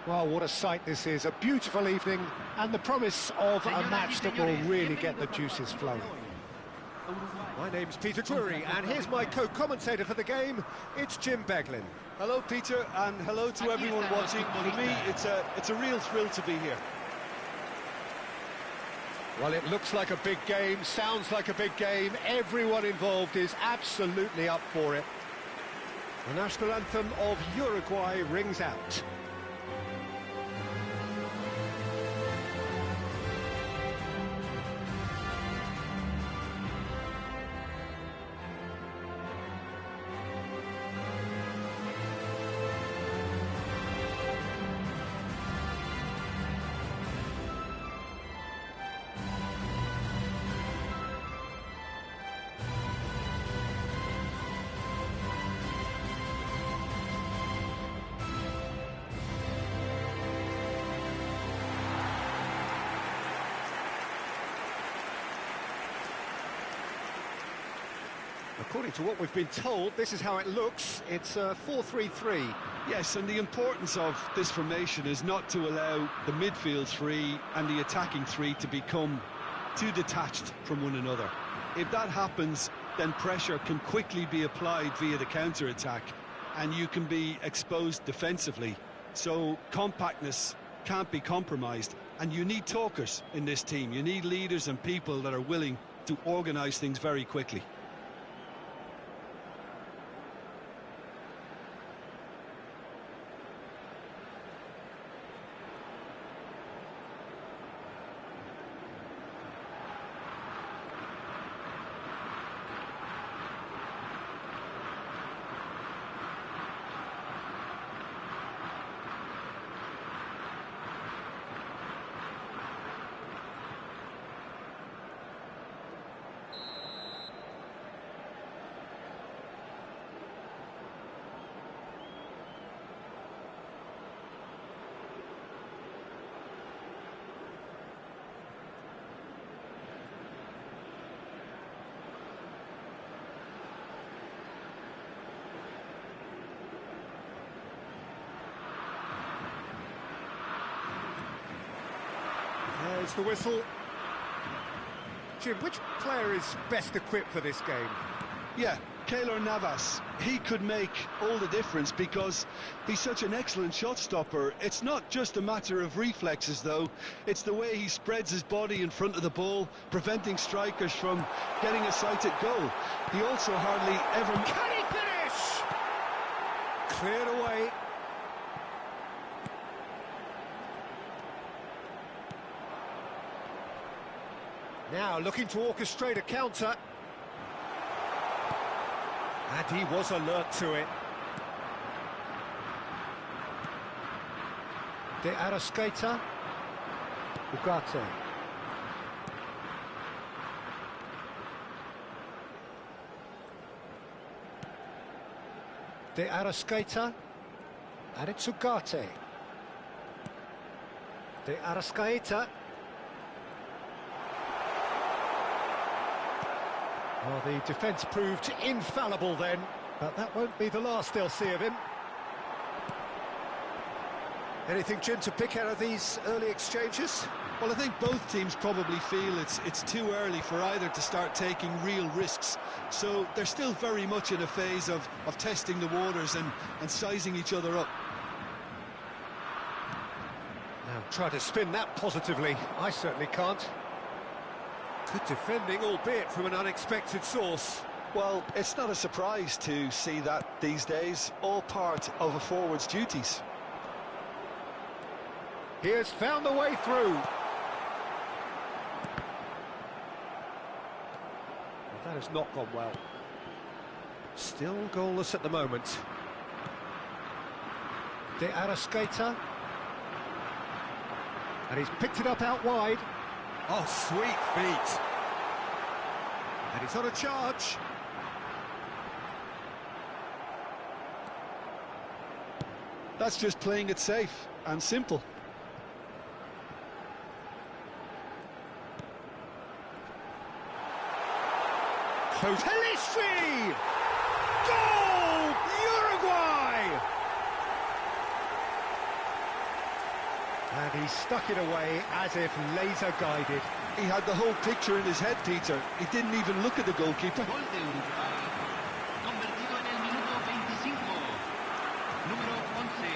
Well, what a sight this is. A beautiful evening and the promise of a match that will really get the juices flowing. My name's Peter Drury, and here's my co-commentator for the game. It's Jim Beglin. Hello, Peter, and hello to everyone watching. For me, it's a real thrill to be here. Well, it looks like a big game, sounds like a big game. Everyone involved is absolutely up for it. The national anthem of Uruguay rings out. According to what we've been told, this is how it looks. It's 4-3-3. Yes, and the importance of this formation is not to allow the midfield three and the attacking three to become too detached from one another. If that happens, then pressure can quickly be applied via the counter-attack, and you can be exposed defensively. So compactness can't be compromised, and you need talkers in this team. You need leaders and people that are willing to organise things very quickly. There's the whistle. Jim, which player is best equipped for this game? Yeah, Keylor Navas. He could make all the difference because he's such an excellent shot stopper. It's not just a matter of reflexes, though. It's the way he spreads his body in front of the ball, preventing strikers from getting a sighted goal. He also hardly ever... Can he finish? Cleared away. Now looking to orchestrate a counter. And he was alert to it. De Arrascaeta. Ugarte. De Arrascaeta. And it's Ugarte. De Arrascaeta. Well, the defence proved infallible then, but that won't be the last they'll see of him. Anything, Jim, to pick out of these early exchanges? Well, I think both teams probably feel it's too early for either to start taking real risks. So they're still very much in a phase of testing the waters and sizing each other up. Now, try to spin that positively. I certainly can't. Good defending, albeit from an unexpected source. Well, it's not a surprise to see that these days, all part of a forward's duties. He has found the way through. Well, that has not gone well. Still goalless at the moment. De Arrascaeta. And he's picked it up out wide. Oh, sweet feet. And he's on a charge. That's just playing it safe and simple. Pelistri! Goal! Uruguay! And he stuck it away as if laser guided. He had the whole picture in his head, Peter. He didn't even look at the goalkeeper. Gol de Uruguay, convertido en el minuto 25, número 11.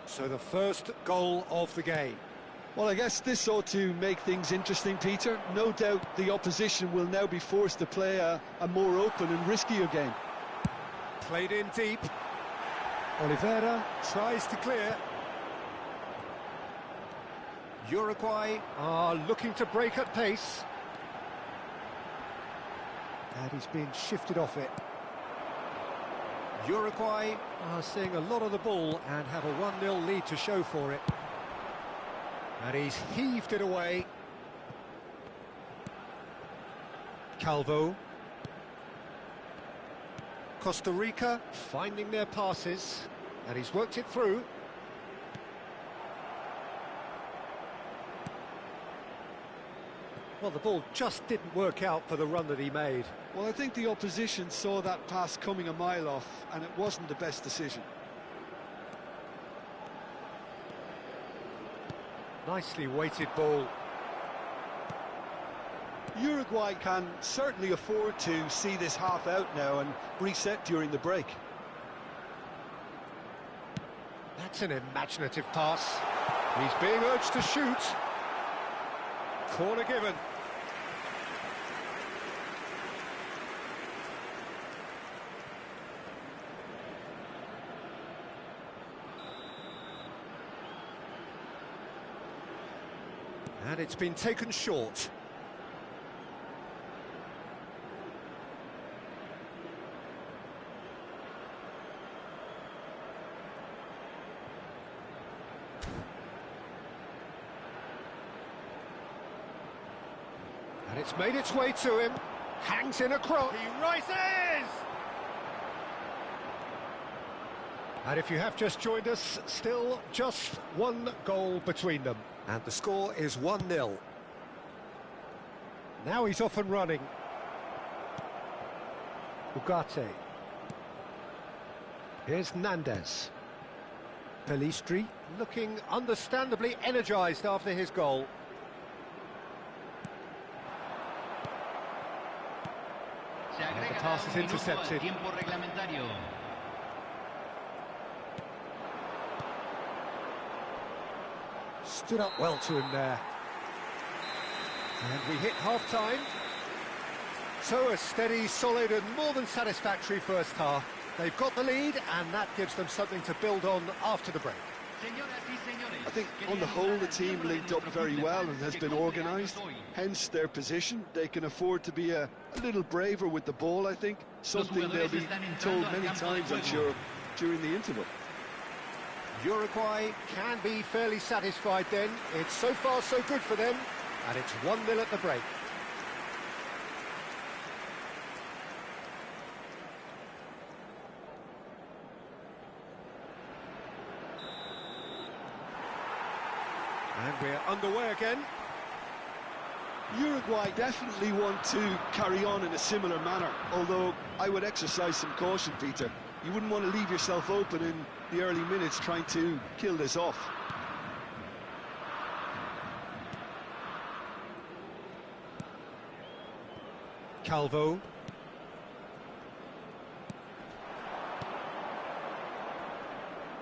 So the first goal of the game. Well, I guess this ought to make things interesting, Peter. No doubt the opposition will now be forced to play a more open and riskier game. Played in deep. Oliveira tries to clear. Uruguay are looking to break at pace. And he's being shifted off it. Uruguay are seeing a lot of the ball and have a 1-0 lead to show for it. And he's heaved it away. Calvo. Costa Rica finding their passes, and he's worked it through. Well, the ball just didn't work out for the run that he made. Well, I think the opposition saw that pass coming a mile off, and it wasn't the best decision. Nicely weighted ball. Uruguay can certainly afford to see this half out now and reset during the break. That's an imaginative pass. He's being urged to shoot. Corner given. And it's been taken short. And it's made its way to him. Hangs in a cross. He rises! And if you have just joined us, still just one goal between them. And the score is 1-0. Now he's off and running. Ugarte. Here's Nandez. Pelistri looking understandably energised after his goal. And the pass is intercepted. Stood up well to him there. And we hit half-time. So a steady, solid and more than satisfactory first half. They've got the lead and that gives them something to build on after the break. I think on the whole the team linked up very well and has been organised. Hence their position. They can afford to be a little braver with the ball, I think. Something they'll be told many times, I'm sure, during the interval. Uruguay can be fairly satisfied then. It's so far so good for them, and it's 1-0 at the break. And we're underway again. Uruguay definitely want to carry on in a similar manner, although I would exercise some caution, Peter. You wouldn't want to leave yourself open in the early minutes trying to kill this off. Calvo.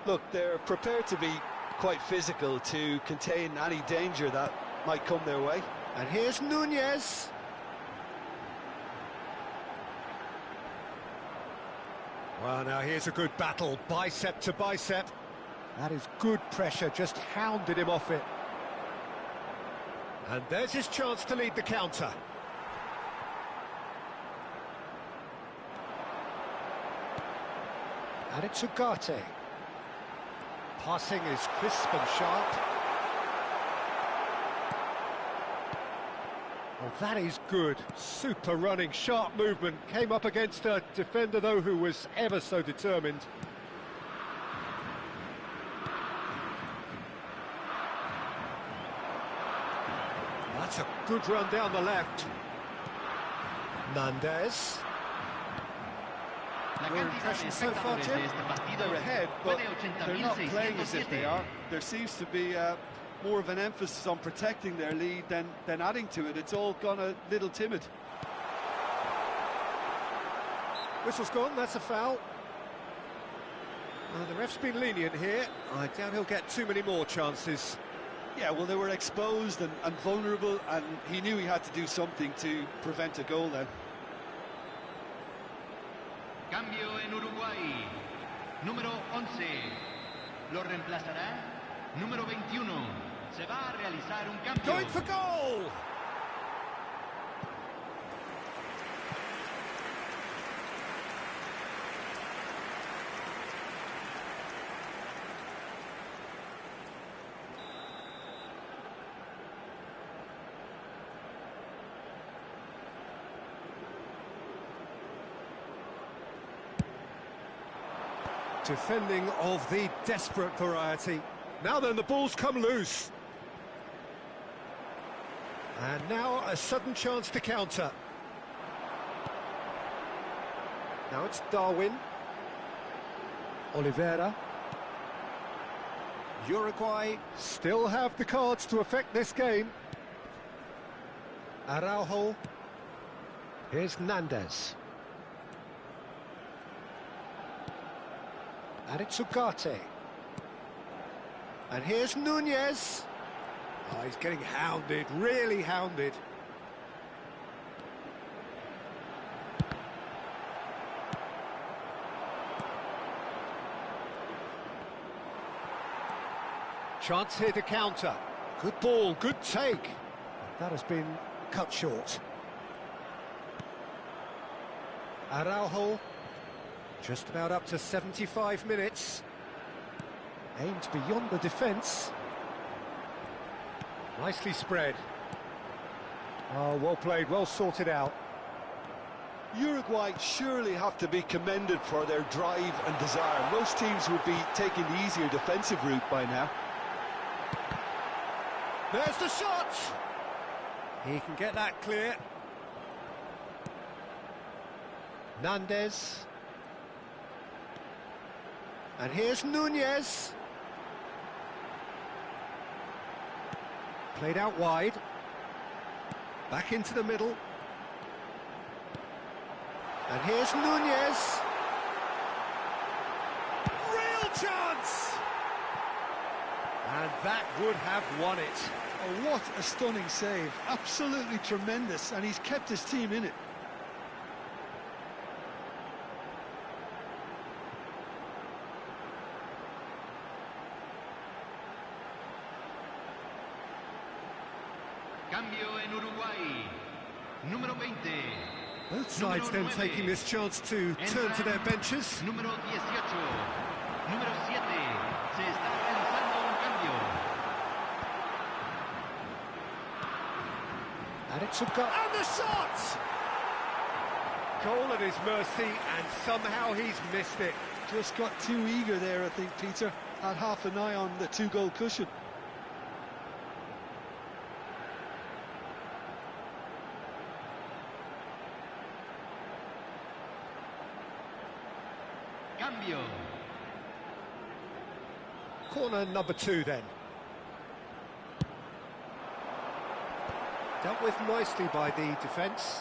Look, they're prepared to be quite physical to contain any danger that might come their way. And here's Nunez. Well, now here's a good battle, bicep to bicep. That is good pressure, just hounded him off it. And there's his chance to lead the counter. And it's Ugarte. Passing is crisp and sharp. Well, that is good. Super running, sharp movement. Came up against a defender, though, who was ever so determined. That's a good run down the left. Nandez. Your impression so far, Jim? They're ahead, but they're not playing as if they are. There seems to be more of an emphasis on protecting their lead than adding to it. It's all gone a little timid. Whistle's gone, that's a foul. The ref's been lenient here. I doubt he'll get too many more chances. Yeah, well, they were exposed and vulnerable, and he knew he had to do something to prevent a goal then. Cambio en Uruguay. Número 11. Lo reemplazará. Número 21. Se va a realizar un cambio. Going for goal! Defending of the desperate variety. Now then, the ball's come loose. And now a sudden chance to counter. Now it's Darwin. Oliveira. Uruguay still have the cards to affect this game. Araujo. Here's Nandez. And it's Ugarte. And here's Nunez. Oh, he's getting hounded, really hounded. Chance here to counter. Good ball, good take. That has been cut short. Araujo. Just about up to 75 minutes. Aimed beyond the defence. Nicely spread. Oh, well played, well sorted out. Uruguay surely have to be commended for their drive and desire. Most teams would be taking the easier defensive route by now. There's the shot! He can get that clear. Nandez. And here's Nunez. Played out wide. Back into the middle. And here's Nunez. Real chance! And that would have won it. Oh, what a stunning save. Absolutely tremendous, and he's kept his team in it. Cambio en Uruguay. Número 20. Both sides then taking this chance to turn to their benches. Número 18. Número 7. Se está realizando un cambio. And it's a goal. And the shot! Goal at his mercy, and somehow he's missed it. Just got too eager there, I think, Peter. Had half an eye on the two-goal cushion. Cambio. Corner number 2 then. Dealt with nicely by the defence.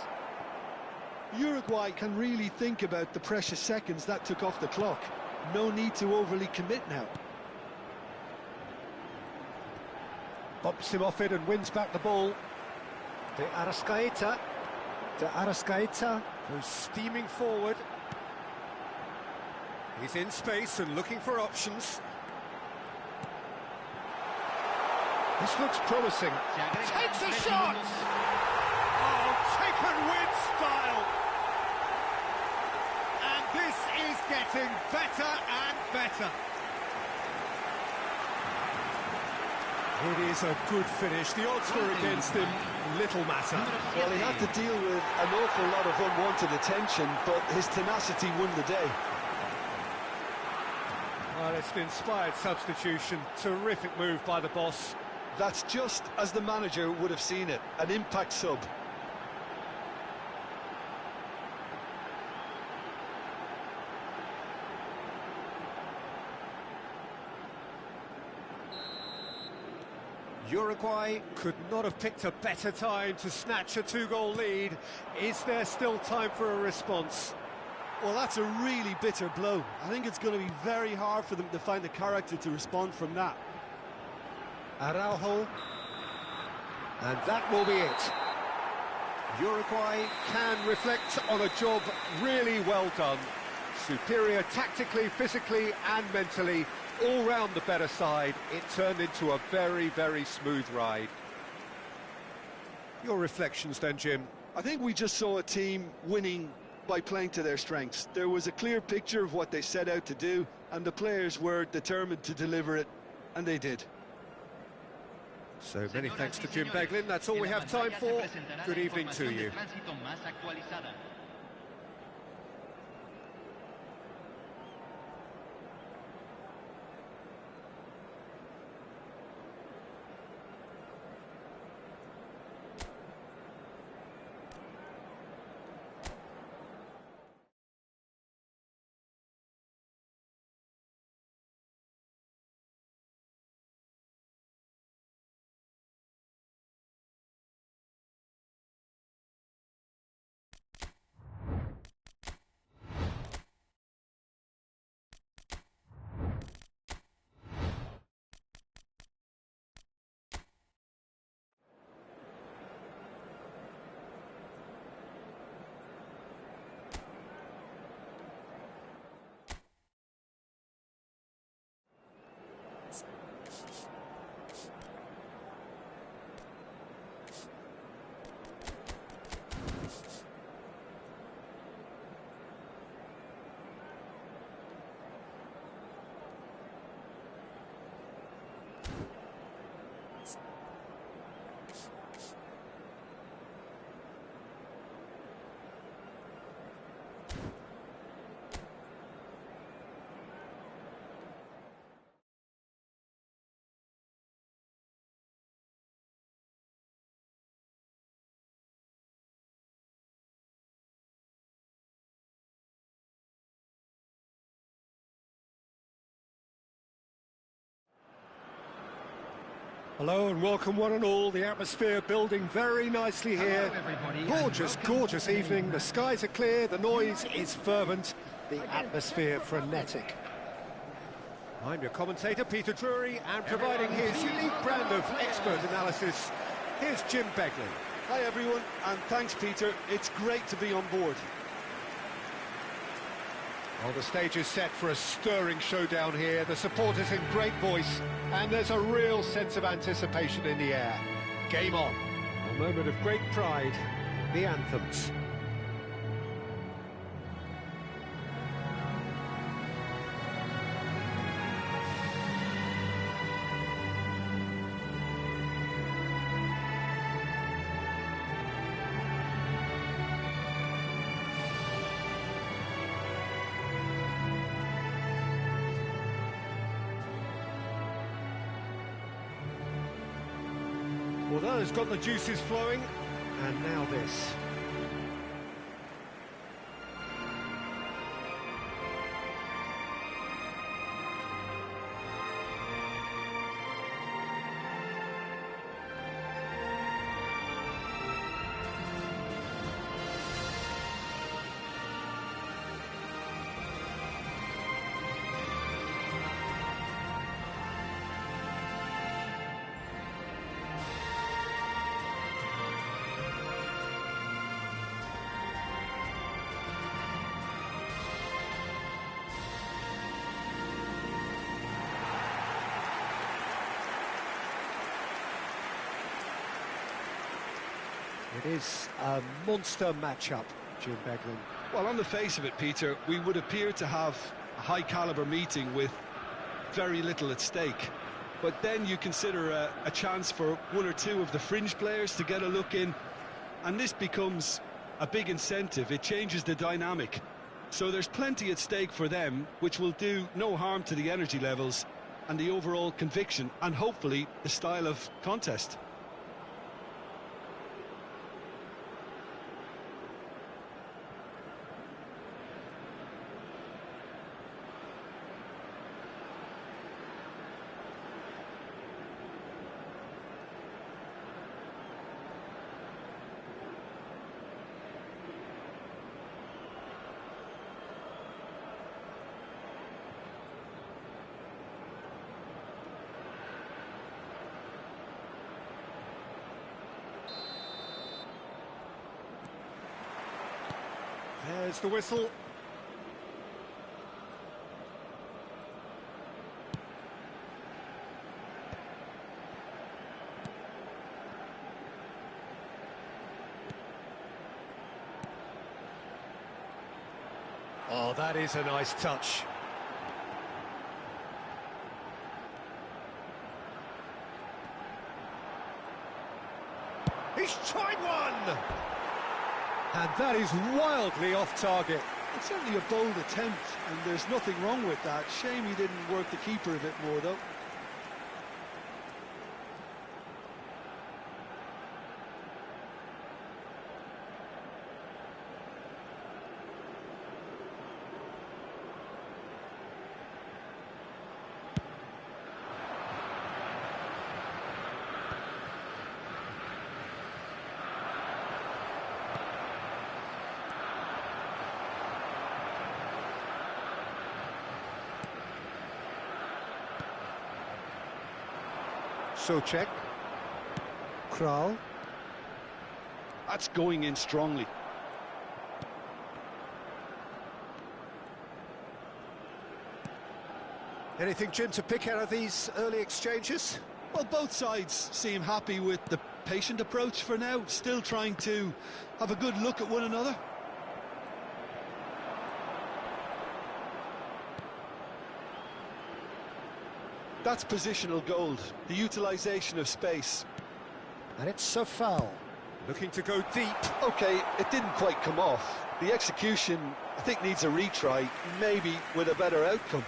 Uruguay can really think about the precious seconds that took off the clock. No need to overly commit now. Bumps him off it and wins back the ball. De Arrascaeta goes steaming forward. He's in space and looking for options. This looks promising. Takes a shot! Oh, taken with style! And this is getting better and better. It is a good finish. The odds were against him. Little matter. Well, he had to deal with an awful lot of unwanted attention, but his tenacity won the day. Well, it's an inspired substitution. Terrific move by the boss. That's just as the manager would have seen it, an impact sub. Uruguay could not have picked a better time to snatch a two-goal lead. Is there still time for a response? Well, that's a really bitter blow. I think it's going to be very hard for them to find the character to respond from that. Araujo. And that will be it. Uruguay can reflect on a job really well done. Superior tactically, physically and mentally. All round the better side. It turned into a very, very smooth ride. Your reflections then, Jim? I think we just saw a team winning by playing to their strengths. There was a clear picture of what they set out to do, and the players were determined to deliver it, and they did. So many thanks to Jim Beglin. That's all we have time for. Good evening to you. Hello and welcome one and all. The atmosphere building very nicely here. Gorgeous, gorgeous evening. The skies are clear, the noise is fervent, the atmosphere frenetic. I'm your commentator, Peter Drury, and providing his unique brand of expert analysis, here's Jim Beglin. Hi everyone, and thanks Peter. It's great to be on board. Well, the stage is set for a stirring showdown here. The supporters in great voice, and there's a real sense of anticipation in the air. Game on. A moment of great pride, the anthems. Well, that has got the juices flowing, and now this. It is a monster matchup, Jim Beglin. Well, on the face of it, Peter, we would appear to have a high-caliber meeting with very little at stake. But then you consider a chance for one or two of the fringe players to get a look in, and this becomes a big incentive. It changes the dynamic. So there's plenty at stake for them, which will do no harm to the energy levels and the overall conviction, and hopefully the style of contest. There's the whistle. Oh, that is a nice touch. He's tried one! And that is wildly off target. It's certainly a bold attempt, and there's nothing wrong with that. Shame he didn't work the keeper a bit more, though. Czech. Kral. That's going in strongly. Anything, Jim, to pick out of these early exchanges? Well, both sides seem happy with the patient approach for now, still trying to have a good look at one another. That's positional gold, the utilisation of space. And it's a foul. Looking to go deep. OK, it didn't quite come off. The execution, I think, needs a retry, maybe with a better outcome.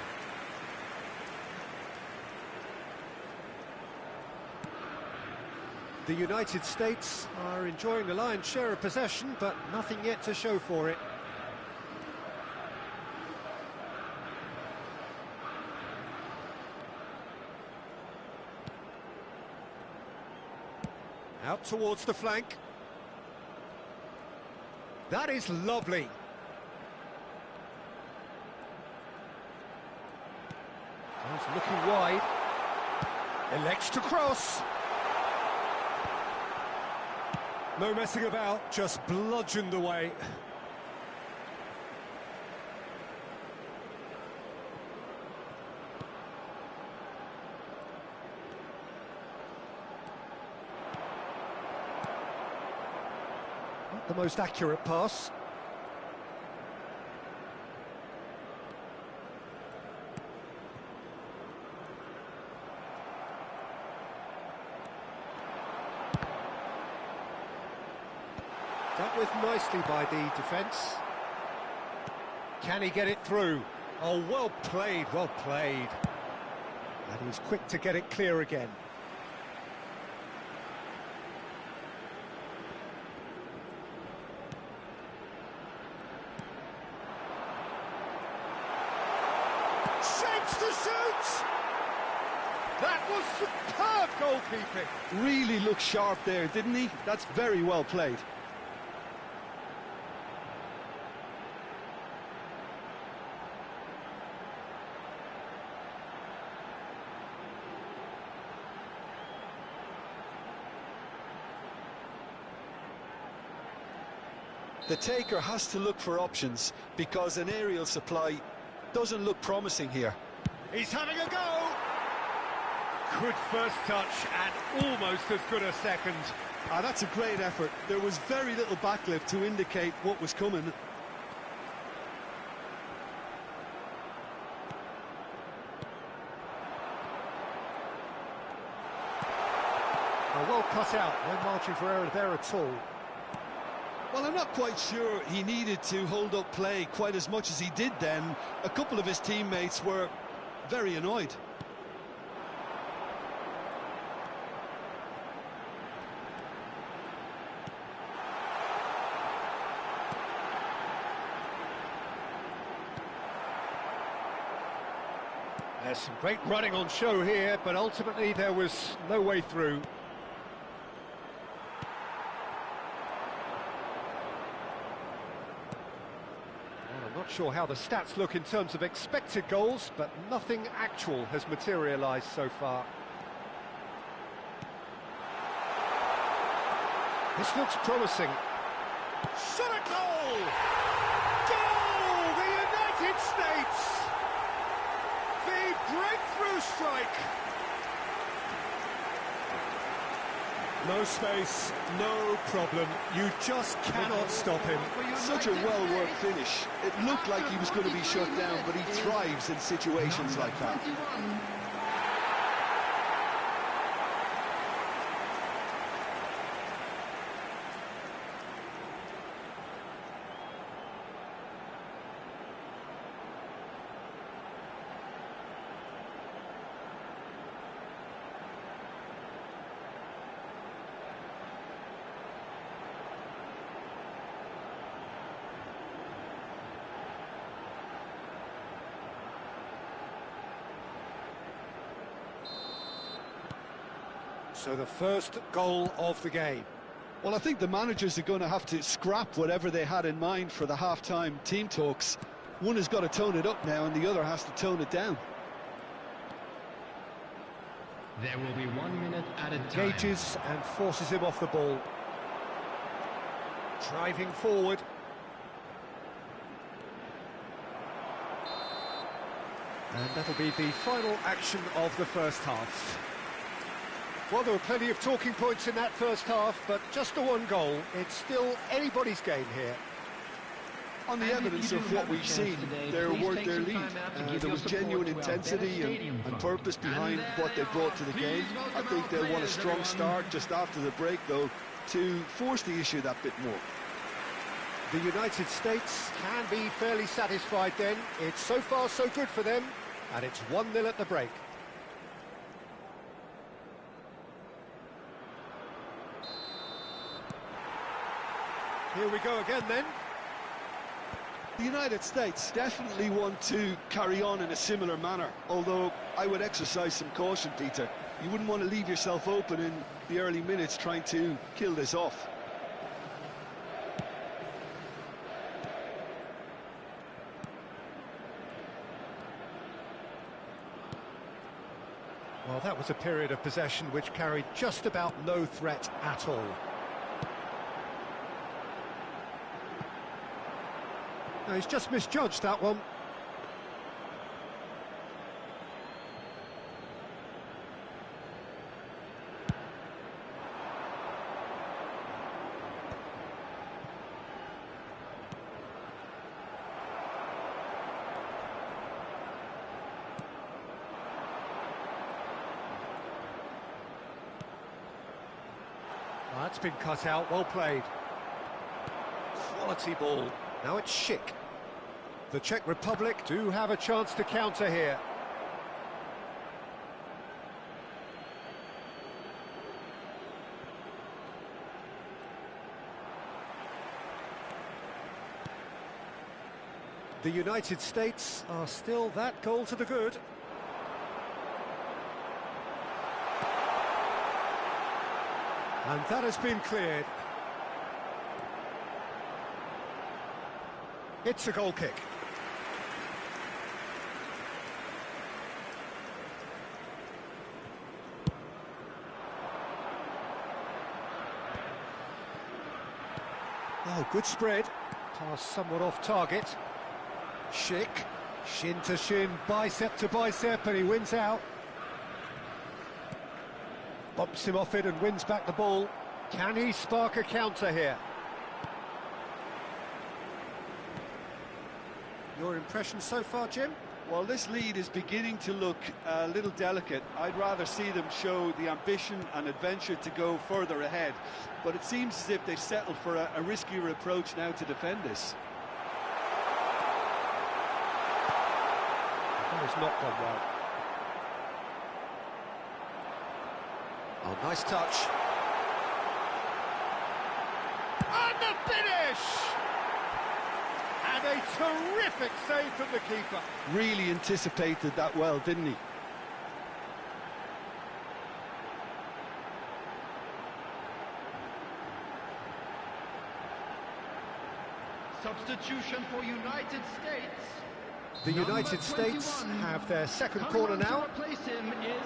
The United States are enjoying the lion's share of possession, but nothing yet to show for it. Out towards the flank. That is lovely. He's looking wide. Elects to cross. No messing about, just bludgeoned away. Not the most accurate pass. Dealt with nicely by the defence. Can he get it through? Oh, well played, well played. And he's quick to get it clear again. Shapes to shoot! That was superb goalkeeping. Really looked sharp there, didn't he? That's very well played. The taker has to look for options because an aerial supply doesn't look promising here. He's having a go! Good first touch and almost as good a second. That's a great effort. There was very little backlift to indicate what was coming. Well cut out, no margin for error there at all. Well, I'm not quite sure he needed to hold up play quite as much as he did then. A couple of his teammates were very annoyed. There's some great running on show here, but ultimately there was no way through. I'm not sure how the stats look in terms of expected goals, but nothing actual has materialised so far. This looks promising. Shot a goal! Goal! The United States! The breakthrough strike! No space, no problem. You just cannot stop him. Such a well-worked finish. It looked like he was going to be shut down, but he thrives in situations like that. So the first goal of the game. Well, I think the managers are going to have to scrap whatever they had in mind for the half-time team talks. One has got to tone it up now and the other has to tone it down. There will be 1 minute at a time. Engages and forces him off the ball. Driving forward. And that'll be the final action of the first half. Well, there were plenty of talking points in that first half, but just the one goal. It's still anybody's game here. On the evidence of what we've seen, they're worth their lead. There was genuine intensity and purpose behind what they brought to the game. I think they'll want a strong start just after the break, though, to force the issue that bit more. The United States can be fairly satisfied then. It's so far so good for them, and it's 1-0 at the break. Here we go again then. The United States definitely want to carry on in a similar manner, although I would exercise some caution, Peter. You wouldn't want to leave yourself open in the early minutes trying to kill this off. Well, that was a period of possession which carried just about no threat at all. No, he's just misjudged that one. That's been cut out, well played. Quality ball. Now it's Schick. The Czech Republic do have a chance to counter here. The United States are still that goal to the good. And that has been cleared. It's a goal kick. Oh, good spread. Pass somewhat off target. Schick. Shin to shin, bicep to bicep, and he wins out. Bumps him off it and wins back the ball. Can he spark a counter here? Your impression so far, Jim? Well, this lead is beginning to look a little delicate. I'd rather see them show the ambition and adventure to go further ahead. But it seems as if they've settled for a riskier approach now to defend this. That has not gone well. Oh, nice touch. And the finish! And a terrific save from the keeper. Really anticipated that well, didn't he? Substitution for United States. The United States have their second corner now. Replace him is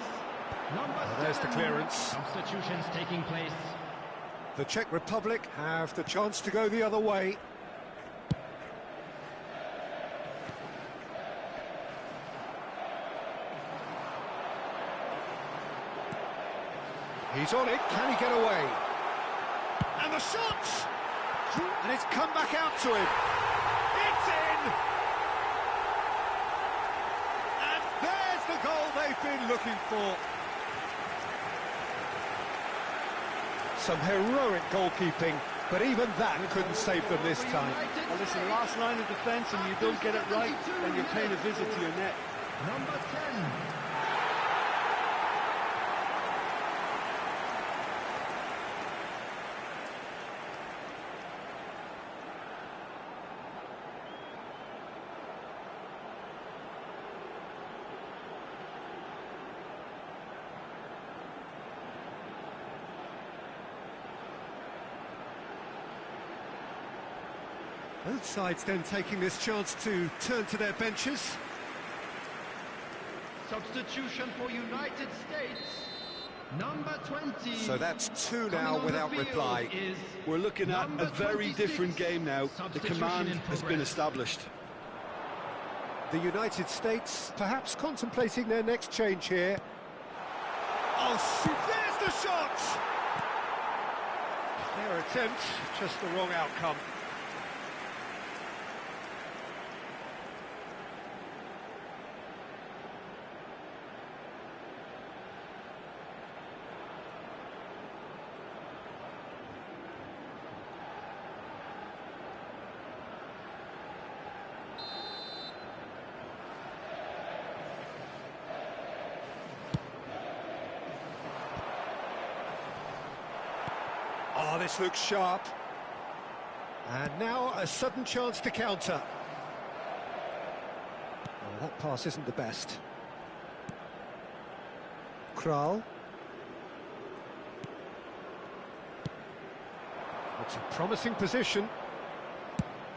number There's the 10. clearance. Substitutions taking place. The Czech Republic have the chance to go the other way. He's on it, can he get away? And the shot! And it's come back out to him. It's in! And there's the goal they've been looking for. Some heroic goalkeeping, but even that couldn't save them this time. Well, listen, last line of defence and you don't get it right, then you're paying a visit to your net. Number 10. Both sides then taking this chance to turn to their benches. Substitution for United States. Number 20. So that's two now without reply. We're looking at a very different game now. The command has been established. The United States perhaps contemplating their next change here. Oh, there's the shot! Their attempt, just the wrong outcome. Oh, this looks sharp. And now a sudden chance to counter. Oh, that pass isn't the best. Kral. It's a promising position.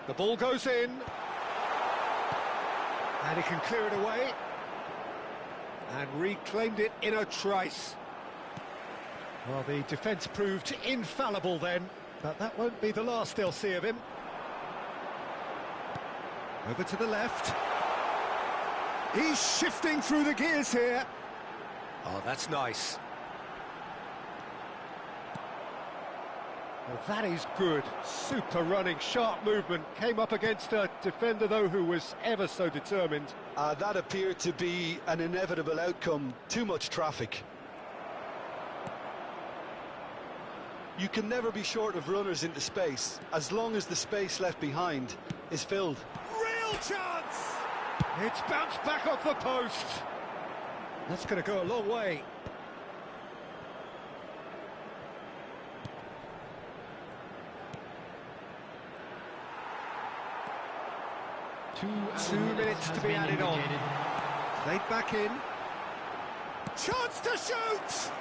The ball goes in. And he can clear it away. And reclaimed it in a trice. Well, the defence proved infallible then, but that won't be the last they'll see of him. Over to the left. He's shifting through the gears here. Oh, that's nice. Well, that is good. Super running, sharp movement. Came up against a defender, though, who was ever so determined. That appeared to be an inevitable outcome. Too much traffic. You can never be short of runners into space, as long as the space left behind is filled. Real chance! It's bounced back off the post. That's going to go a long way. Two minutes to be added on. Played back in. Chance to shoot!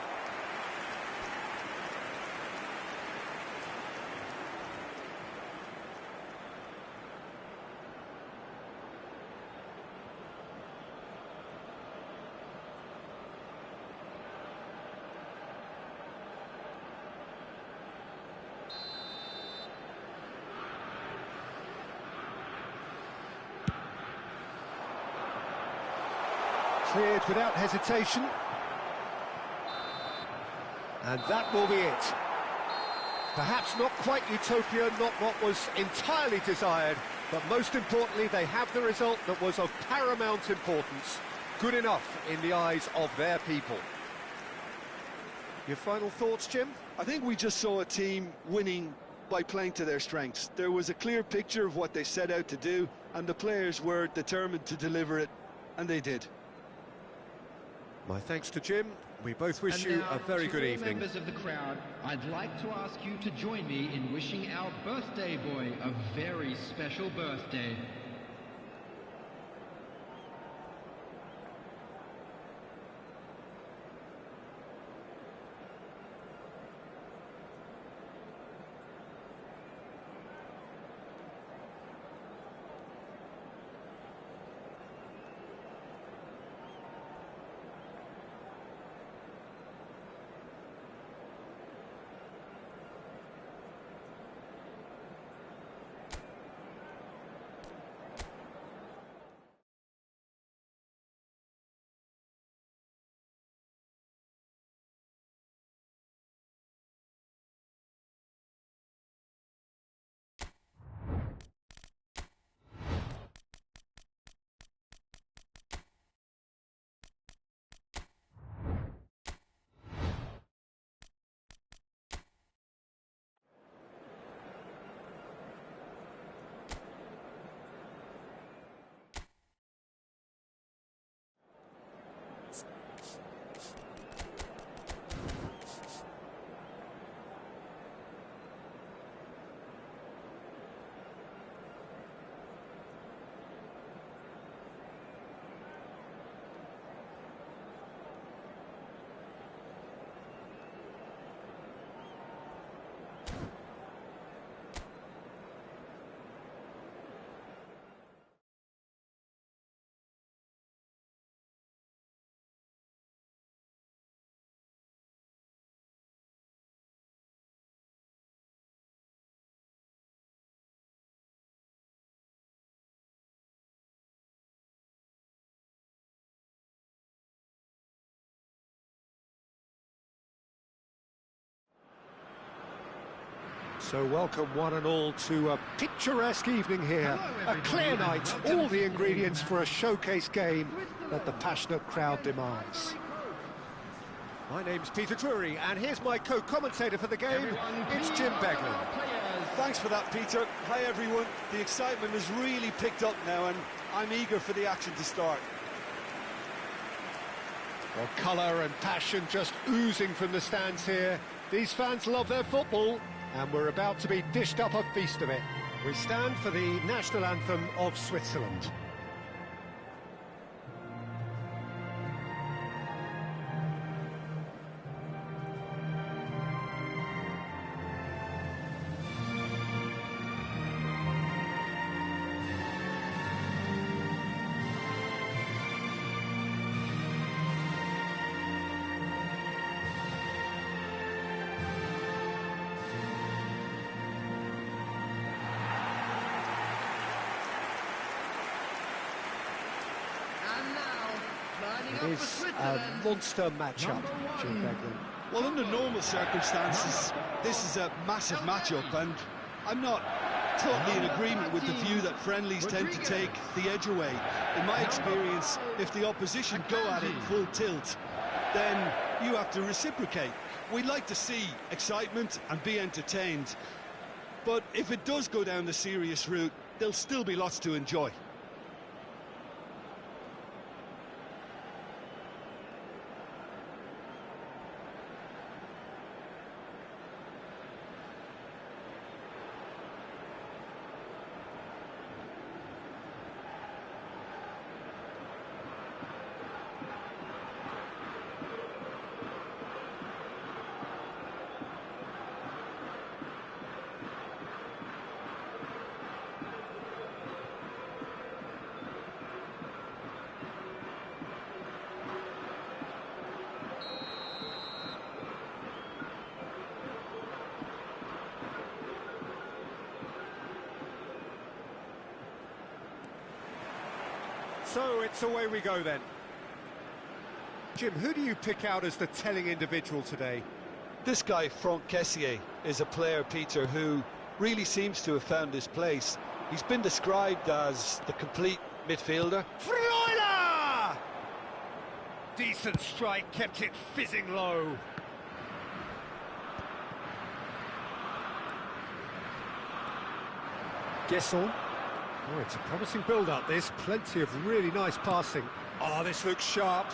Cleared without hesitation. And that will be it. Perhaps not quite utopia, not what was entirely desired, but most importantly, they have the result that was of paramount importance. Good enough in the eyes of their people. Your final thoughts, Jim? I think we just saw a team winning by playing to their strengths. There was a clear picture of what they set out to do, and the players were determined to deliver it, and they did. My thanks to Jim. We both wish you a very good evening. Members of the crowd, I'd like to ask you to join me in wishing our birthday boy a very special birthday. So welcome one and all to a picturesque evening here, a clear night, all the ingredients for a showcase game that the passionate crowd demands. My name's Peter Drury, and here's my co-commentator for the game, it's Jim Beglin. Thanks for that, Peter. Hi, everyone. The excitement has really picked up now, and I'm eager for the action to start. Well, colour and passion just oozing from the stands here. These fans love their football, and we're about to be dished up a feast of it. We stand for the national anthem of Switzerland. It is a monster matchup, Jim Beglin. Well, under normal circumstances, this is a massive matchup, and I'm not totally in agreement with the view that friendlies tend to take the edge away. In my experience, if the opposition go at it full tilt, then you have to reciprocate. We'd like to see excitement and be entertained, but if it does go down the serious route, there'll still be lots to enjoy. So it's away we go then. Jim, who do you pick out as the telling individual today? This guy, Franck Kessié, is a player, Peter, who really seems to have found his place. He's been described as the complete midfielder. Freuler! Decent strike, kept it fizzing low. Gesson. Oh, it's a promising build-up, this. Plenty of really nice passing. Oh, this looks sharp.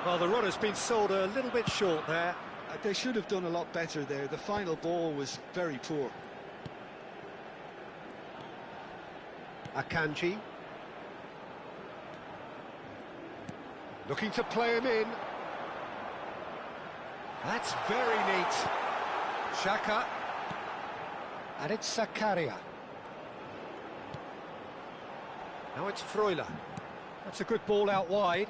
Well, the runner's been sold a little bit short there. They should have done a lot better there. The final ball was very poor. Akanji. Looking to play him in. That's very neat. Xhaka. And it's Zakaria. Now it's Freuler. That's a good ball out wide.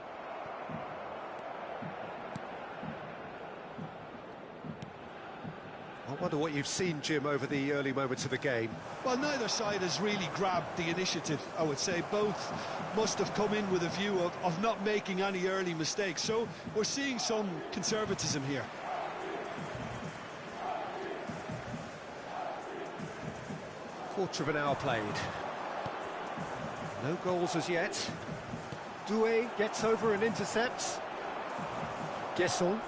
I wonder what you've seen, Jim, over the early moments of the game. Well, neither side has really grabbed the initiative, I would say. Both must have come in with a view of not making any early mistakes. So we're seeing some conservatism here. Quarter of an hour played. No goals as yet. Doué gets over and intercepts. Gesson.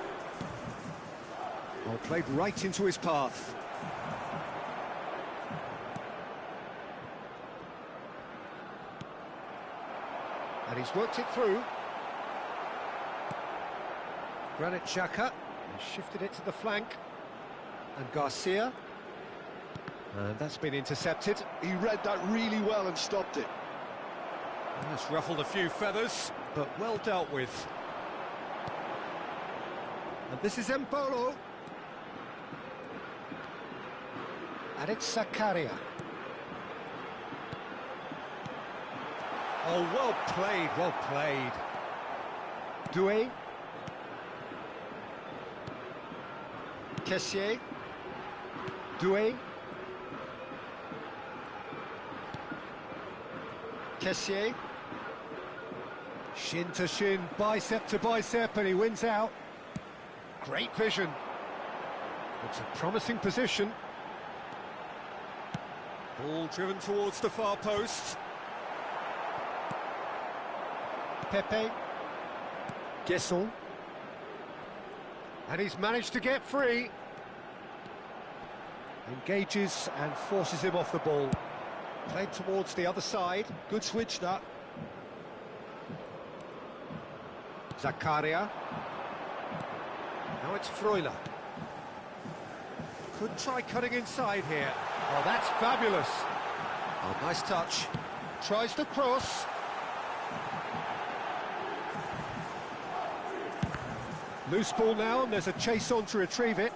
Oh, played right into his path. And he's worked it through. Granit Xhaka. And shifted it to the flank. And Garcia. And that's been intercepted. He read that really well and stopped it. That's ruffled a few feathers, but well dealt with. And this is Embolo. And it's Zakaria. Oh, well played, well played. Doué. Kessié. Doué. Kessié. Shin to shin, bicep to bicep, and he wins out. Great vision. It's a promising position. Ball driven towards the far post. Pepe. Gesson. And he's managed to get free. Engages and forces him off the ball. Played towards the other side. Good switch, that. Zakaria. Now it's Freuler. Could try cutting inside here. Oh, that's fabulous. Oh, nice touch. Tries to cross. Loose ball now, and there's a chase on to retrieve it.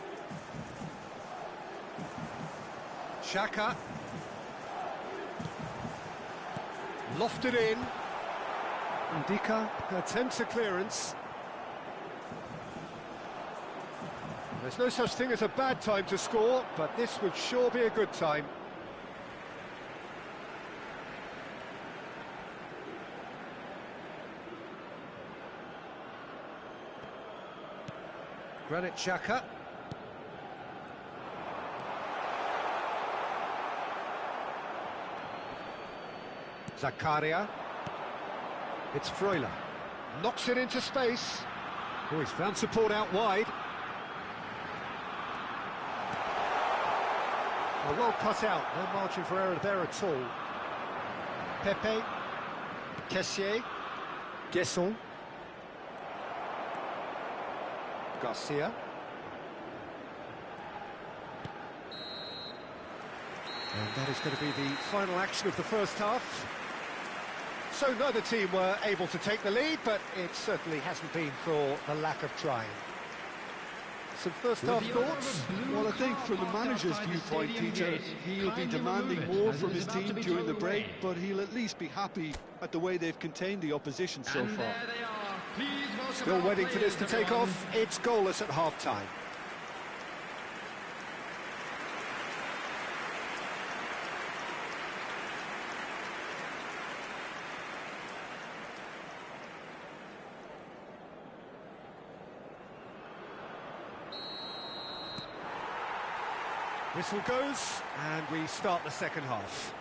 Xhaka. Lofted in. Ndika attempts a clearance. There's no such thing as a bad time to score, but this would sure be a good time. Granit Xhaka. Zakaria. It's Freuler. Knocks it into space. Oh, he's found support out wide. Oh, well cut out. No margin for error there at all. Pepe. Kessié. Gesson. Garcia. And that is going to be the final action of the first half. So neither team were able to take the lead, but it certainly hasn't been for the lack of trying. Some first half thoughts? Well, I think from the manager's viewpoint, Peter, he'll be demanding more from his team during the break, but he'll at least be happy at the way they've contained the opposition so far. Still waiting for this to take off. It's goalless at half-time. Whistle goes, and we start the second half.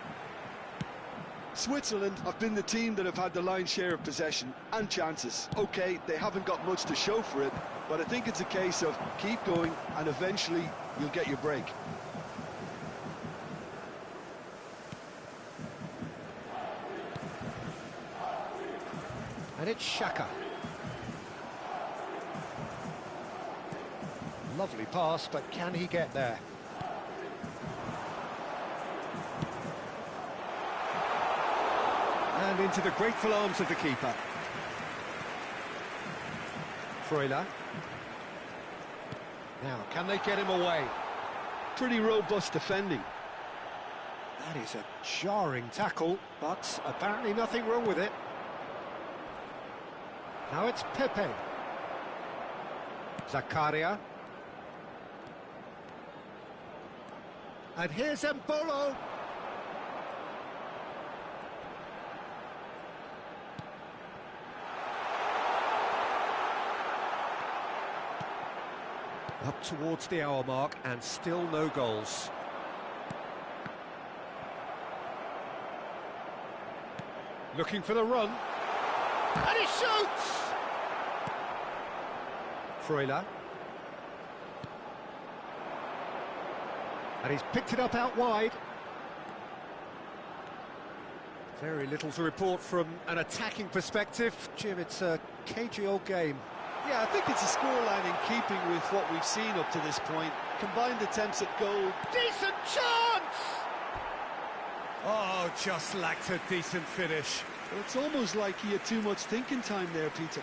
Switzerland have been the team that have had the lion's share of possession and chances. Okay, they haven't got much to show for it, but I think it's a case of keep going and eventually you'll get your break. And it's Xhaka. Lovely pass, but can he get there? And into the grateful arms of the keeper. Freuler. Now, can they get him away? Pretty robust defending. That is a jarring tackle, but apparently nothing wrong with it. Now it's Pepe. Zakaria. And here's Embolo. Up towards the hour mark and still no goals. Looking for the run. And he shoots! Freuler. And he's picked it up out wide. Very little to report from an attacking perspective. Jim, it's a cagey old game. Yeah, I think it's a scoreline in keeping with what we've seen up to this point. Combined attempts at goal. Decent chance! Oh, just lacked a decent finish. Well, it's almost like he had too much thinking time there, Peter.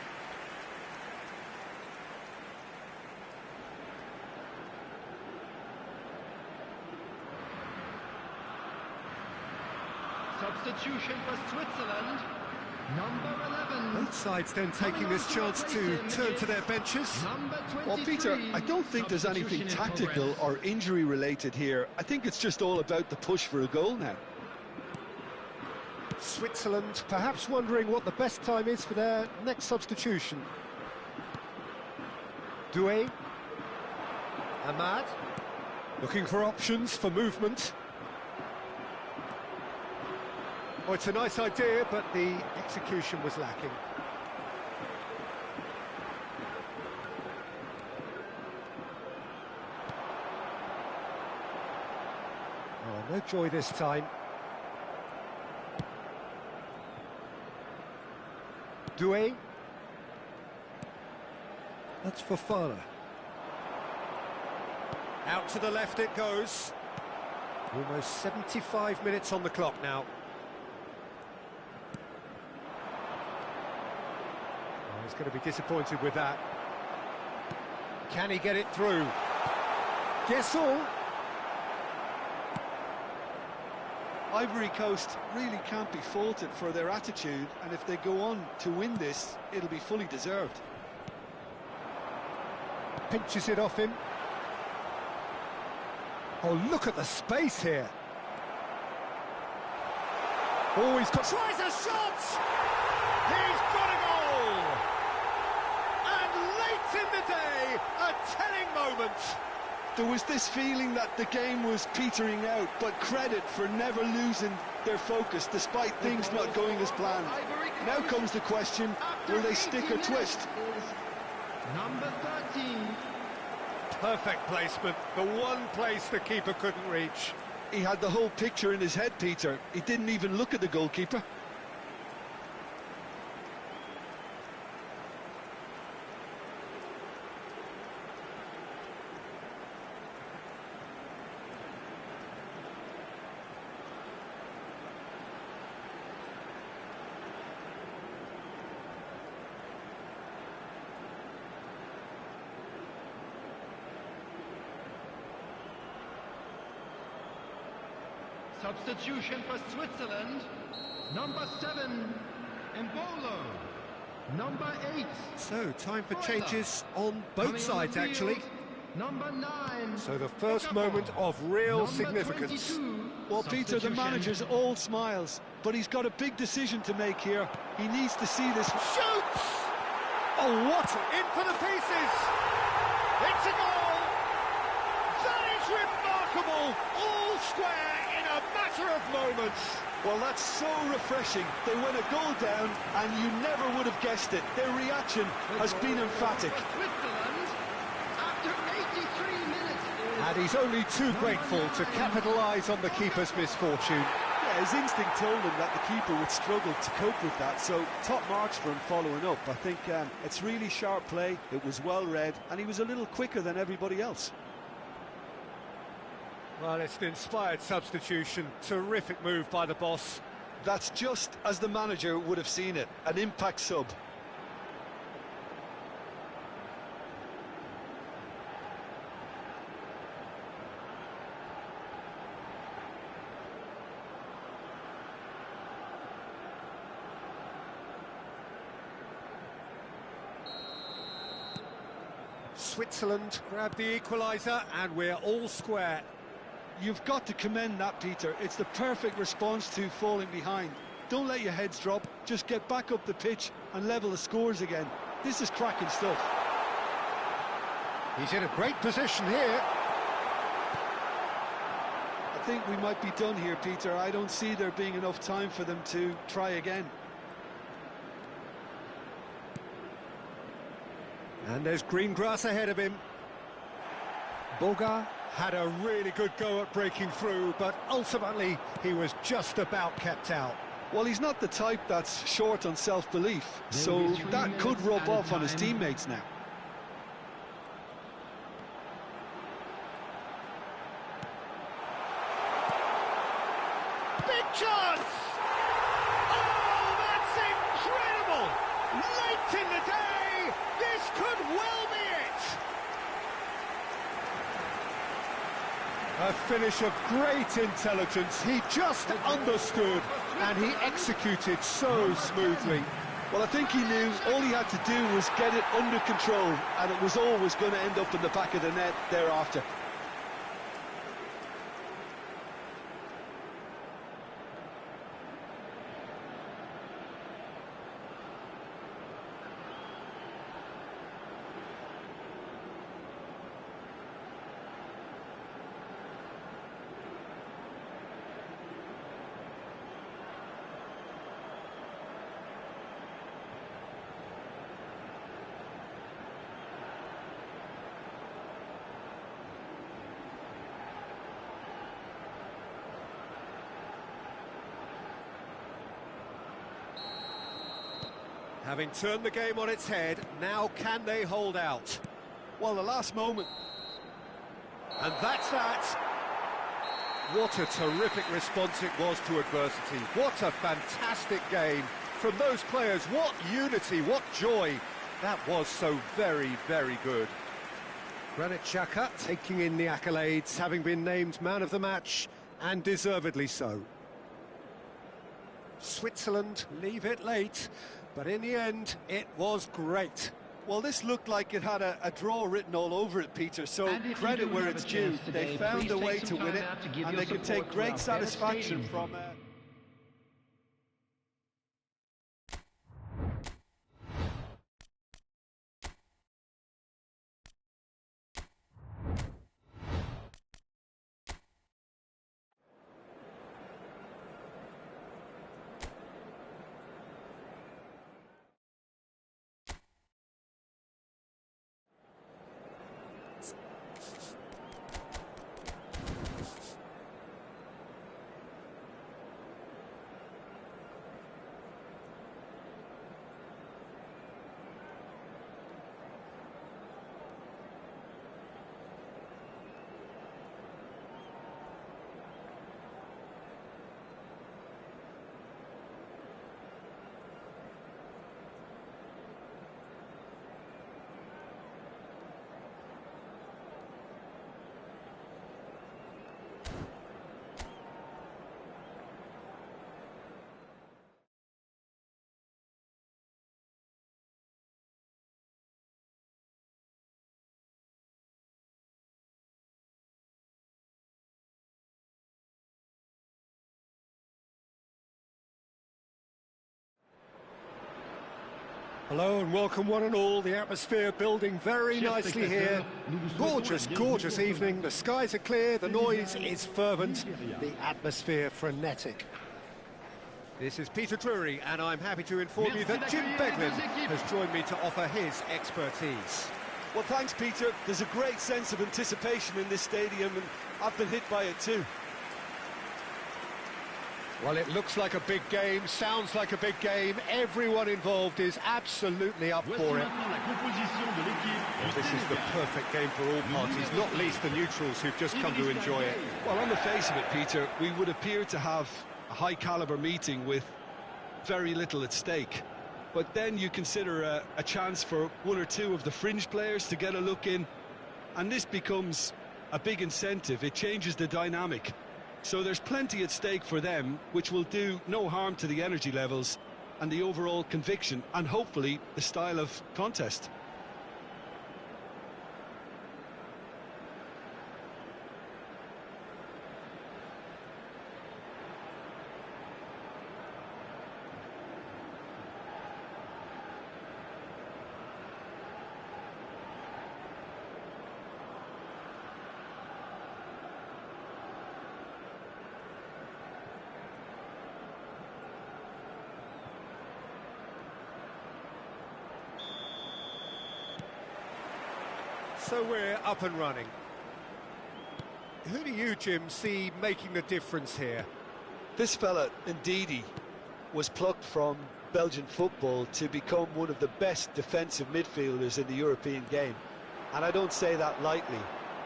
Substitution for Switzerland, number 11. Both sides then taking this chance to turn to their benches. Well, Peter, I don't think there's anything tactical or injury related here. I think it's just all about the push for a goal now. Switzerland perhaps wondering what the best time is for their next substitution. Doué. Ahmad. Looking for options for movement. Oh, it's a nice idea, but the execution was lacking. Oh, no joy this time. Doué. That's Fofana. Out to the left it goes. Almost 75 minutes on the clock now. Oh, he's going to be disappointed with that. Can he get it through? Guess all. Ivory Coast really can't be faulted for their attitude, and if they go on to win this, it'll be fully deserved. Pinches it off him. Oh, look at the space here. Oh, he's got... Tries a shot! He's got a goal! And late in the day, a telling moment. There was this feeling that the game was petering out, but credit for never losing their focus despite things not going as planned. Now comes the question, will they stick or twist? Number 13. Perfect placement, the one place the keeper couldn't reach. He had the whole picture in his head, Peter. He didn't even look at the goalkeeper. Substitution for Switzerland, number 7, Embolo, number 8. So, time for changes on both sides, actually. Number 9. So the first moment of real significance. Well, Peter, the manager's all smiles, but he's got a big decision to make here. He needs to see this. Shoots! Oh, what? In for the pieces! It's a goal! That is remarkable! remarkable, all square in a matter of moments. Well, that's so refreshing. They went a goal down, and you never would have guessed it. Their reaction has been emphatic. Switzerland, after 83 minutes. And he's only too grateful to capitalise on the keeper's misfortune. Yeah, his instinct told him that the keeper would struggle to cope with that, so top marks for him following up. I think it's really sharp play, it was well read, and he was a little quicker than everybody else. Well, it's an inspired substitution. Terrific move by the boss. That's just as the manager would have seen it, an impact sub. Switzerland grab the equaliser, and we're all square. You've got to commend that, Peter. It's the perfect response to falling behind. Don't let your heads drop, just get back up the pitch and level the scores again. This is cracking stuff. He's in a great position here. I think we might be done here, Peter. I don't see there being enough time for them to try again. And there's green grass ahead of him. Boga had a really good go at breaking through, but ultimately he was just about kept out. Well, he's not the type that's short on self-belief, so that could rub off on his teammates now. Big chance! Oh, that's incredible! Late in the day, this could well be it! A finish of great intelligence. He just understood, and he executed so smoothly. Well, I think he knew all he had to do was get it under control, and it was always going to end up in the back of the net thereafter. Having turned the game on its head, now can they hold out? Well, the last moment. And that's that. What a terrific response it was to adversity. What a fantastic game from those players. What unity, what joy. That was so very, very good. Granit Xhaka taking in the accolades, having been named man of the match, and deservedly so. Switzerland leave it late, but in the end, it was great. Well, this looked like it had a draw written all over it, Peter, so credit where it's due. They found a way to win it, and they can take great satisfaction from... Hello and welcome one and all. The atmosphere building very nicely here. Gorgeous, gorgeous evening. The skies are clear, the noise is fervent, the atmosphere frenetic. This is Peter Drury, and I'm happy to inform you that Jim Beglin has joined me to offer his expertise. Well, thanks, Peter. There's a great sense of anticipation in this stadium, and I've been hit by it too. Well, it looks like a big game, sounds like a big game. Everyone involved is absolutely up for it. This is the perfect game for all parties, not least the neutrals who've just come to enjoy it. Well, on the face of it, Peter, we would appear to have a high-caliber meeting with very little at stake. But then you consider a chance for one or two of the fringe players to get a look in, and this becomes a big incentive. It changes the dynamic. So there's plenty at stake for them, which will do no harm to the energy levels and the overall conviction, and hopefully the style of contest. So we're up and running. Who do you, Jim, see making the difference here? This fella, Ndidi, was plucked from Belgian football to become one of the best defensive midfielders in the European game. And I don't say that lightly.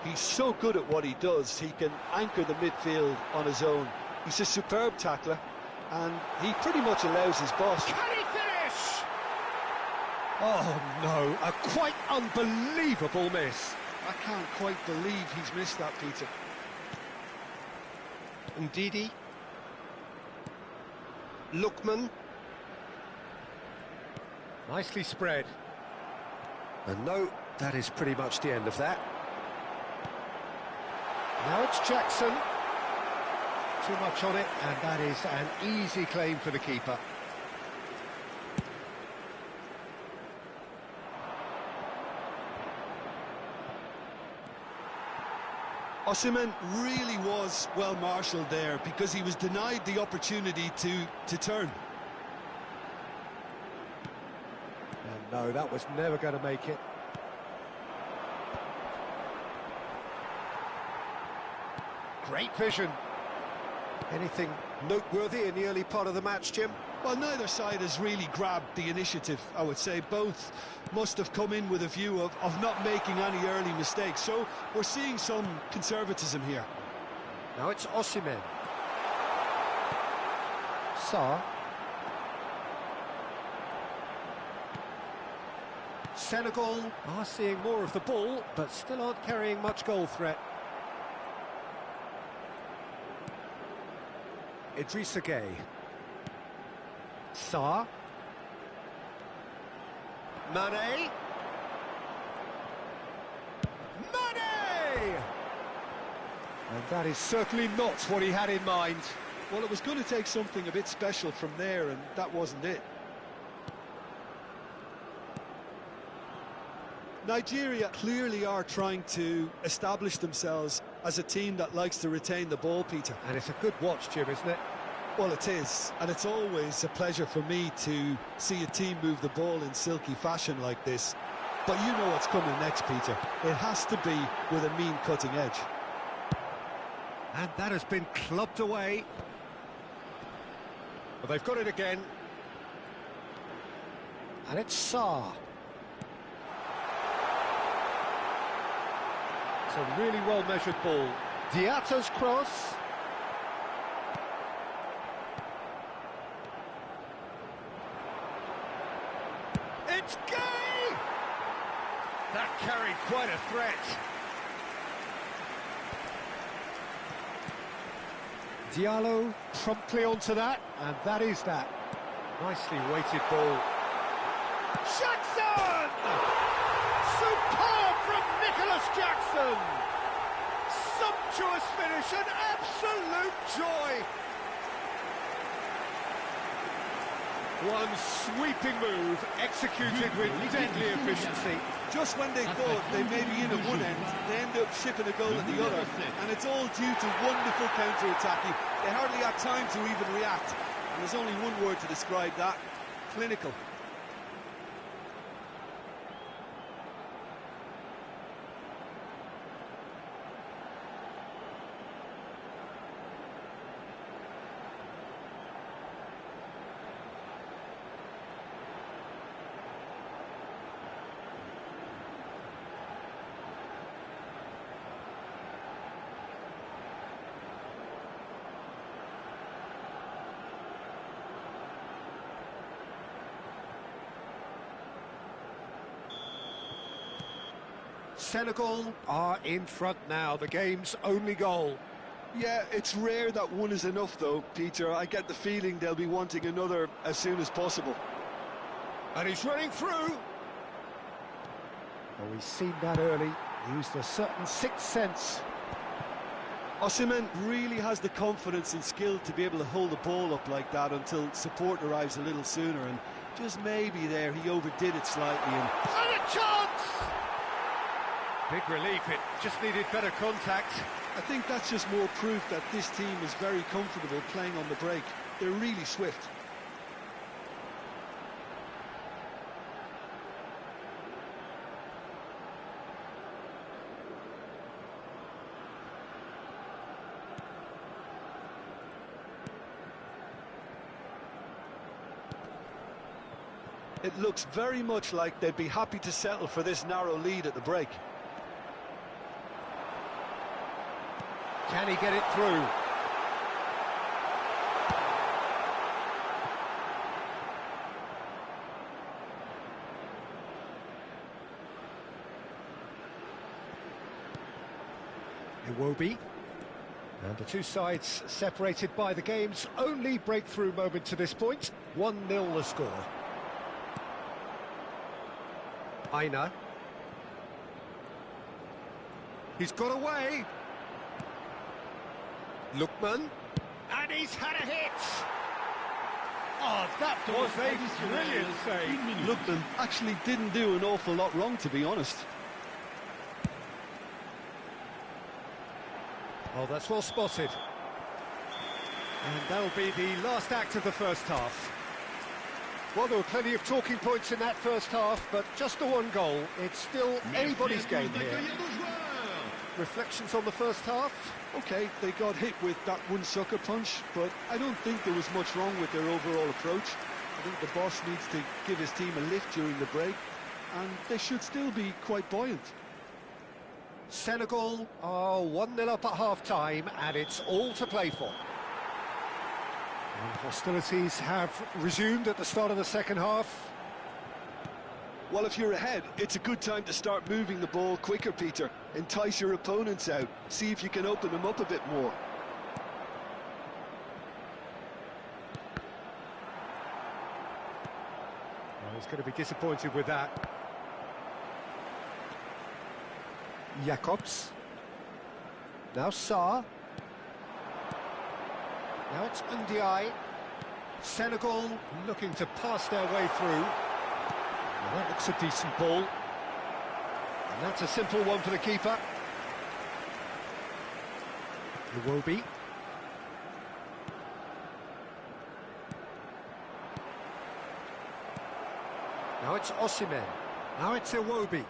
He's so good at what he does, he can anchor the midfield on his own. He's a superb tackler, and he pretty much allows his boss. Can he finish? Oh no, a quite unbelievable miss. I can't quite believe he's missed that, Peter. Ndidi. Lookman. Nicely spread. And no, that is pretty much the end of that. Now it's Jackson. Too much on it, and that is an easy claim for the keeper. Osimhen really was well marshalled there, because he was denied the opportunity to turn. And no, that was never going to make it. Great vision. Anything noteworthy in the early part of the match, Jim? Well, neither side has really grabbed the initiative, I would say. Both must have come in with a view of not making any early mistakes. So we're seeing some conservatism here. Now it's Osimhen. Sarr. Senegal are seeing more of the ball, but still aren't carrying much goal threat. Idrissa Gueye. Sarr. Mane. Mane! And that is certainly not what he had in mind. Well, it was going to take something a bit special from there, and that wasn't it. Nigeria clearly are trying to establish themselves as a team that likes to retain the ball, Peter. And it's a good watch, Jim, isn't it? Well, it is, and it's always a pleasure for me to see a team move the ball in silky fashion like this. But you know what's coming next, Peter. It has to be with a mean cutting edge. And that has been clubbed away. Well, they've got it again. And it's Sarr. It's a really well-measured ball. Diatta's cross. It's Gueye! That carried quite a threat. Diallo promptly onto that, and that is that. Nicely weighted ball. Jackson! Superb from Nicholas Jackson! Sumptuous finish, an absolute joy! One sweeping move, executed with deadly efficiency. Just when they thought they may be in at one end, they end up shipping a goal at the other, and it's all due to wonderful counter-attacking. They hardly had time to even react, and there's only one word to describe that: clinical. Senegal are in front now, the game's only goal. Yeah, it's rare that one is enough though, Peter. I get the feeling they'll be wanting another as soon as possible. And he's running through. Well, we've seen that early, used a certain sixth sense. Osimhen really has the confidence and skill to be able to hold the ball up like that until support arrives a little sooner, and just maybe there he overdid it slightly. And a chance! Big relief, it just needed better contact. I think that's just more proof that this team is very comfortable playing on the break. They're really swift. It looks very much like they'd be happy to settle for this narrow lead at the break. Can he get it through? Iwobi. And the two sides separated by the game's only breakthrough moment to this point. 1-0 the score. Aina. He's got away. Lookman, and he's had a hit! Oh, that was a brilliant save. Lookman actually didn't do an awful lot wrong, to be honest. Oh, that's well spotted. And that'll be the last act of the first half. Well, there were plenty of talking points in that first half, but just the one goal. It's still anybody's game here. Reflections on the first half? Okay, they got hit with that one sucker punch, but I don't think there was much wrong with their overall approach. I think the boss needs to give his team a lift during the break, and they should still be quite buoyant. Senegal are 1-0 up at half-time, and it's all to play for. And hostilities have resumed at the start of the second half. Well, if you're ahead, it's a good time to start moving the ball quicker, Peter. Entice your opponents out. See if you can open them up a bit more. Well, he's going to be disappointed with that. Jacobs. Now Sarr. Now it's Ndiaye. Senegal looking to pass their way through. Well, that looks a decent ball. And that's a simple one for the keeper. Iwobi. Now it's Osimhen. Now it's Iwobi.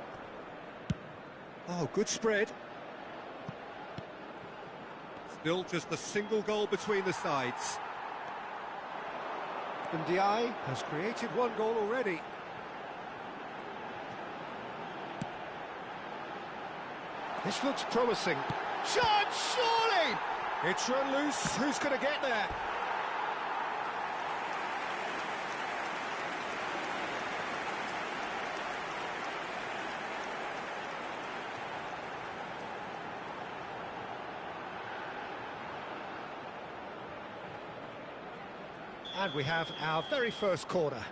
Oh, good spread. Still just a single goal between the sides. Ndiaye has created one goal already. This looks promising. Shot, surely! It's run loose. Who's going to get there? And we have our very first corner.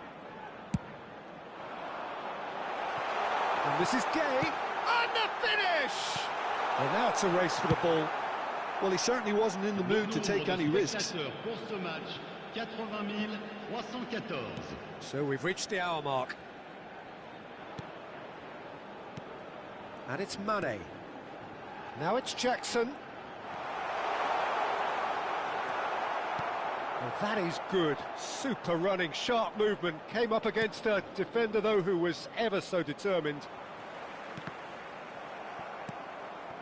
And this is Gay. And the finish! Well, now it's a race for the ball. Well, he certainly wasn't in the mood to take any risks. 80 314. So we've reached the hour mark. And it's Mane. Now it's Jackson. Well, that is good. Super running, sharp movement. Came up against a defender, though, who was ever so determined.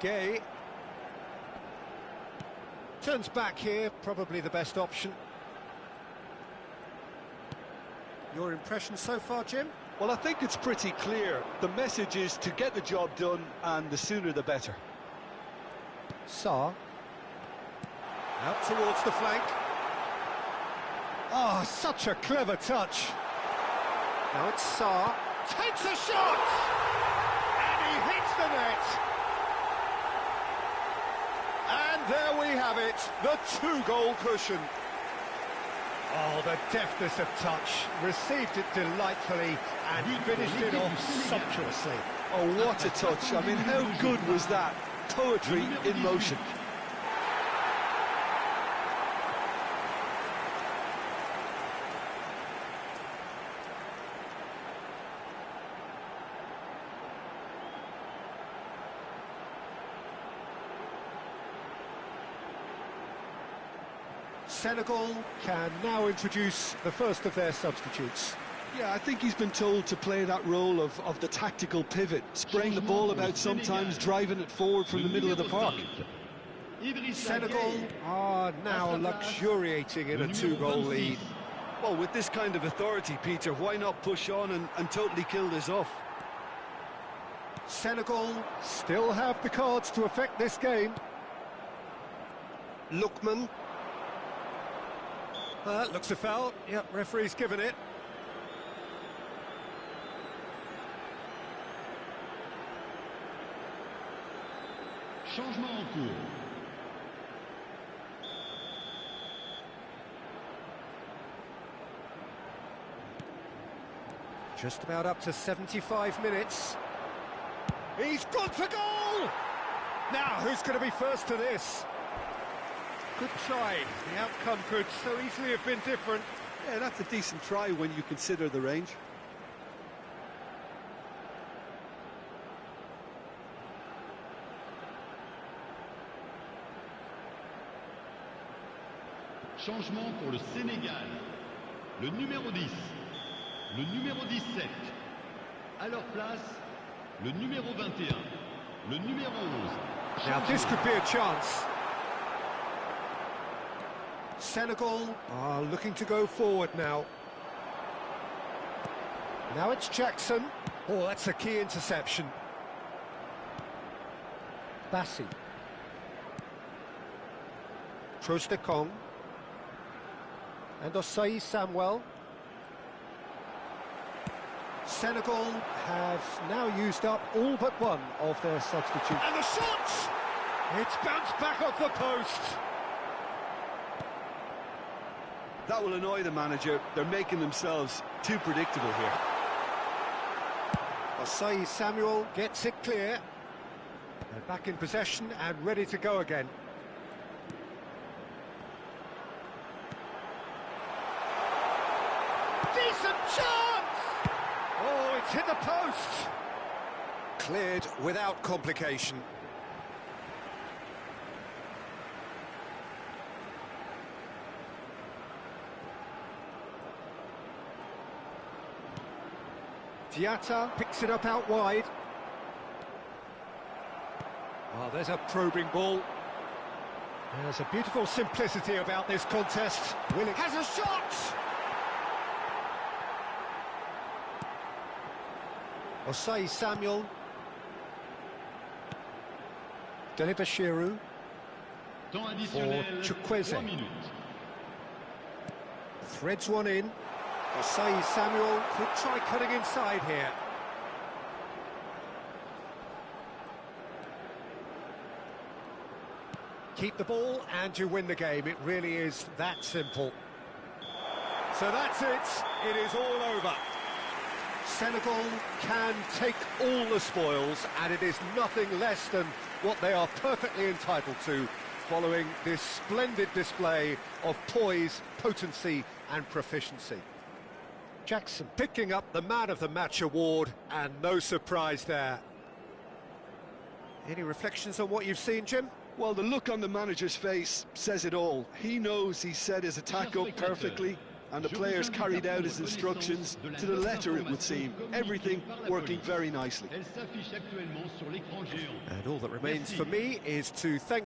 Gay. Turns back here, probably the best option. Your impression so far, Jim? Well, I think it's pretty clear. The message is to get the job done, and the sooner the better. Sarr. Out towards the flank. Oh, such a clever touch. Now it's Sarr. Takes a shot! And he hits the net. And there we have it, the two-goal cushion. Oh, the deftness of touch. Received it delightfully and finished it off sumptuously. Oh, what a touch. I mean, how good was that? Poetry in motion. Senegal can now introduce the first of their substitutes. Yeah, I think he's been told to play that role of the tactical pivot, spraying the ball about sometimes, driving it forward from the middle of the park. Senegal are now luxuriating in a two-goal lead. Well, with this kind of authority, Peter, why not push on and totally kill this off? Senegal still have the cards to affect this game. Lookman. Looks a foul. Yep, referee's given it. Changement en cours. Just about up to 75 minutes. He's gone for goal! Now, who's going to be first to this? Good try. The outcome could so easily have been different. Yeah, that's a decent try when you consider the range. Changement pour le Sénégal. Le numéro 10, le numéro 17. À leur place, le numéro 21, le numéro 11. Now this could be a chance. Senegal are looking to go forward now. Now it's Jackson. Oh, that's a key interception. Bassi. Trostekong. And Osei Samuel. Senegal have now used up all but one of their substitutes. And the shot! It's bounced back off the post. That will annoy the manager. They're making themselves too predictable here. Osei Samuel gets it clear. They're back in possession and ready to go again. Decent chance! Oh, it's hit the post! Cleared without complication. Diatta picks it up out wide. Oh, there's a probing ball. There's a beautiful simplicity about this contest. Willick has a shot! Osei Samuel. Delibashiru. Temps additionnel, Chukwueze. 3 minutes. Threads one in. Osei Samuel could try cutting inside here. Keep the ball and you win the game. It really is that simple. So that's it. It is all over. Senegal can take all the spoils, and it is nothing less than what they are perfectly entitled to following this splendid display of poise, potency and proficiency. Jackson picking up the Man of the Match award, and no surprise there. Any reflections on what you've seen, Jim? Well, the look on the manager's face says it all. He knows he set his attack up perfectly, and the players carried out his instructions to the letter, it would seem. Everything working very nicely. And all that remains for me is to thank